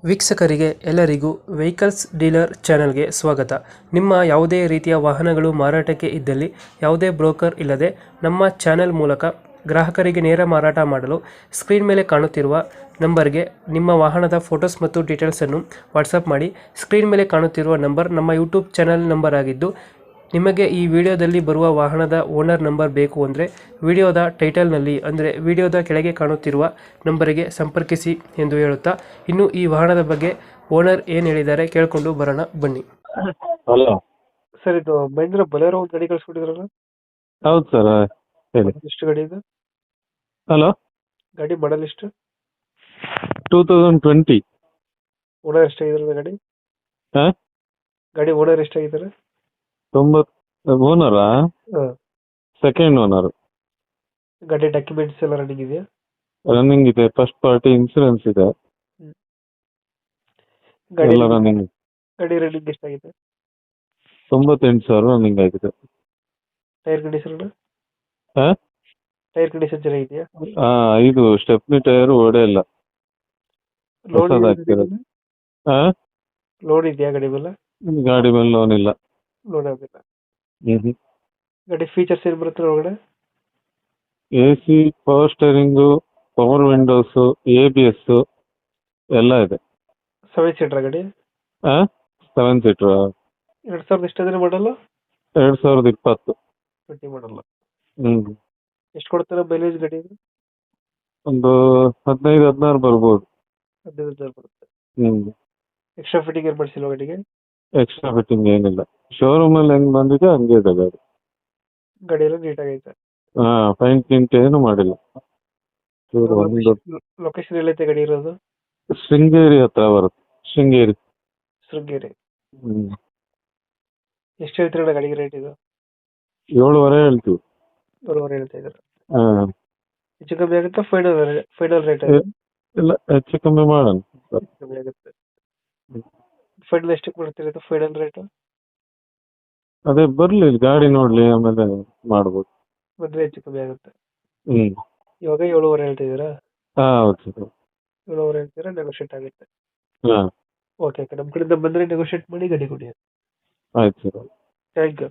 ವೀಕ್ಷಕರಿಗೆ ಎಲ್ಲರಿಗೂ vehicles dealer ಚಾನೆಲ್ಗೆ ಸ್ವಾಗತ. ನಿಮ್ಮ ಯಾವುದೇ ರೀತಿಯ ವಾಹನಗಳು ಮಾರಾಟಕ್ಕೆ ಇದ್ದಲ್ಲಿ ಯಾವುದೇ ಬ್ರೋಕರ್ ಇಲ್ಲದೆ ನಮ್ಮ ಚಾನೆಲ್ ಮೂಲಕ ಗ್ರಾಹಕರಿಗೆ ನೇರ ಮಾರಾಟ ಮಾಡಲು ಸ್ಕ್ರೀನ್ ಮೇಲೆ ಕಾಣುತ್ತಿರುವ ನಂಬರ್ಗೆ ನಿಮ್ಮ ವಾಹನದ ಫೋಟೋಸ್ ಮತ್ತು ಡೀಟೇಲ್ಸನ್ನು ವಾಟ್ಸಪ್ ಮಾಡಿ. ಸ್ಕ್ರೀನ್ ಮೇಲೆ ಕಾಣುತ್ತಿರುವ ನಂಬರ್ ನಮ್ಮ ಯೂಟ್ಯೂಬ್ ಚಾನೆಲ್ ನಂಬರ್ ಆಗಿದ್ದು, ನಿಮಗೆ ಈ ವಿಡಿಯೋದಲ್ಲಿ ಬರುವ ವಾಹನದ ಓನರ್ ನಂಬರ್ ಬೇಕು ಅಂದರೆ ವಿಡಿಯೋದ ಟೈಟಲ್ನಲ್ಲಿ ಅಂದರೆ ವಿಡಿಯೋದ ಕೆಳಗೆ ಕಾಣುತ್ತಿರುವ ನಂಬರಿಗೆ ಸಂಪರ್ಕಿಸಿ ಎಂದು ಹೇಳುತ್ತಾ, ಇನ್ನು ಈ ವಾಹನದ ಬಗ್ಗೆ ಓನರ್ ಏನು ಹೇಳಿದ್ದಾರೆ ಕೇಳಿಕೊಂಡು ಬರೋಣ ಬನ್ನಿ. ಹಲೋ. ಸರ್, ಇದು ಮಹೇಂದ್ರ ಬಲೇರೋ ಒಂದು ಗಾಡಿ ಕಳಿಸ್ಕೊಟ್ಟಿದ್ರಲ್ಲ, ಹೌದು ಸರ್, ಹೇಳಿ. ಎಷ್ಟು ಗಾಡಿ ಇದು? ಹಲೋ. ಗಾಡಿ ಮಾಡಲ್ ಎಷ್ಟು? 2020. ಓನರ್ ಎಷ್ಟಾಗಿದ್ದಾರೆ ಗಾಡಿ? ಹಾಂ, ಗಾಡಿ ಓನರ್ ಎಷ್ಟಾಗಿದ್ದಾರೆ? 90 ಓನರಾ? ಹಾಂ. Second owner. ಗಾಡಿ ಡಾಕ್ಯುಮೆಂಟ್ಸ್ ಎಲ್ಲ ರನ್ನಿಂಗ್ ಇದೆಯಾ? ರನ್ನಿಂಗ್ ಇದೆ, ಫಸ್ಟ್ ಪಾರ್ಟಿ ಇನ್ಸೂರೆನ್ಸ್ ಇದೆ, ಗಾಡಿ ಎಲ್ಲ ರನ್ನಿಂಗ್. ಗಾಡಿ ರನ್ನಿಂಗ್ ಎಷ್ಟಾಗಿದೆ? 98,000 ರನ್ನಿಂಗ್ ಆಗಿದೆ. Tyre condition? ಹಾಂ, ಟೈರ್ ಕಂಡೀಷನ್ ಚೆನ್ನಾಗಿದೆಯಾ? 5 ಸ್ಟೆಪ್ನಿ ಟೈರ್ ಓಡೇ ಇಲ್ಲ, ಲೋನ್ ಹೊಸದು ಹಾಕ್ತಿರೋದು. ಹಾಂ, ಲೋನ್ ಇದೆಯಾ ಗಾಡಿ ಮೇಲೆ? ಗಾಡಿ ಮೇಲೆ ಲೋನ್ ಇಲ್ಲ. ಲೋನ್ ಆಗಿಲ್ಲ. ಹ್ಞೂ. ಗಾಡಿ ಫೀಚರ್ಸ್ ಏನು ಬರುತ್ತೆ ಒಳಗಡೆ? AC, power steering, power windows, ABS ಎಲ್ಲ ಇದೆ. 7 ಸೀಟರ್ ಗಾಡಿ? ಹಾಂ, 7 ಸೀಟ್ರು. 2000 ಎಷ್ಟಾದ್ರೆ ಮಾಡಲ್ಲ? 2020. 20 ಮಾಡಲ್ಲ. ಹ್ಞೂ. ಎಷ್ಟು ಕೊಡ್ತಾರೆ ಮೈಲೇಜ್ ಗಾಡಿ? ಒಂದು 15-16 ಬರ್ಬೋದು. 15,000 ಬರುತ್ತೆ. ಹ್ಞೂ. ಎಕ್ಸ್ಟ್ರಾ ಫಿಟ್ಟಿಂಗ್ ಏನು ಮಾಡಿಸಿಲ್ಲ ಗಾಡಿಗೆ? ಎಕ್ಸ್ಟ್ರಾ ಫಿಟ್ಟಿಂಗ್ ಏನಿಲ್ಲ, ಶೋರೂಮಲ್ಲಿ ಹೆಂಗ್ ಬಂದಿದೆ ಹಂಗೆ ಇದೆ ಗಾಡಿ. ಗಾಡಿ ಎಲ್ಲ ನೀಟಾಗೈತೆ. ಹಾಂ, ಪೈಂಟ್ ಗಿಂಟ್ ಏನು ಮಾಡಿಲ್ಲ. ಚೂರು ಒಂದು ಲೊಕೇಶನ್ ಎಲ್ಲೈತೆ ಗಾಡಿ ಇರೋದು? ಶೃಂಗೇರಿ ಹತ್ರ ಬರುತ್ತೆ. ಶೃಂಗೇರಿ. ಶೃಂಗೇರಿ. ಹ್ಞೂ. ಎಷ್ಟು ಹೇಳ್ತೀರಣ್ಣ ಗಾಡಿಗೆ ರೇಟ್ ಇದು? 7.5 ಹೇಳ್ತೀವಿ. 7.5 ಹೇಳ್ತಾ ಇದ್ದಾರೆ. ಹಾಂ, ಹೆಚ್ಚು ಕಮ್ಮಿ ಆಗುತ್ತಾ? ಫೈನಲ್ ರೇಟ್ ಇಲ್ಲ, ಹೆಚ್ಚು ಕಮ್ಮಿ ಮಾಡೋಣ. ಕಮ್ಮಿ ಆಗುತ್ತೆ. ಫೈನಲ್ ಎಷ್ಟಕ್ಕೆ ಮಾಡ್ತೀರಾ ಫೈನಲ್ ರೇಟ್? ಅದೇ ಬರಲಿ, ಗಾಡಿ ನೋಡಲಿ, ಆಮೇಲೆ ಮಾಡ್ಬೋದು. ಬಂದರೆ ಹೆಚ್ಚು ಕಮ್ಮಿ ಆಗುತ್ತೆ. ಹ್ಞೂ. ಇವಾಗ 7.5 ಹೇಳ್ತಾ ಇದ್ದೀರಾ? ಹಾಂ, ಹೌದು ಸರ್. 7.5 ಹೇಳ್ತೀರಾ, ನೆಗೋಷಿಯೇಟ್ ಆಗುತ್ತೆ. ಹಾಂ, ಓಕೆ, ನಮ್ಮ ಕಡೆಯಿಂದ ಬಂದರೆ ನೆಗೋಷಿಯೇಟ್ ಮಾಡಿ ಗಾಡಿ ಕೊಡಿ. ಆಯ್ತು ಸರ್. Thank you.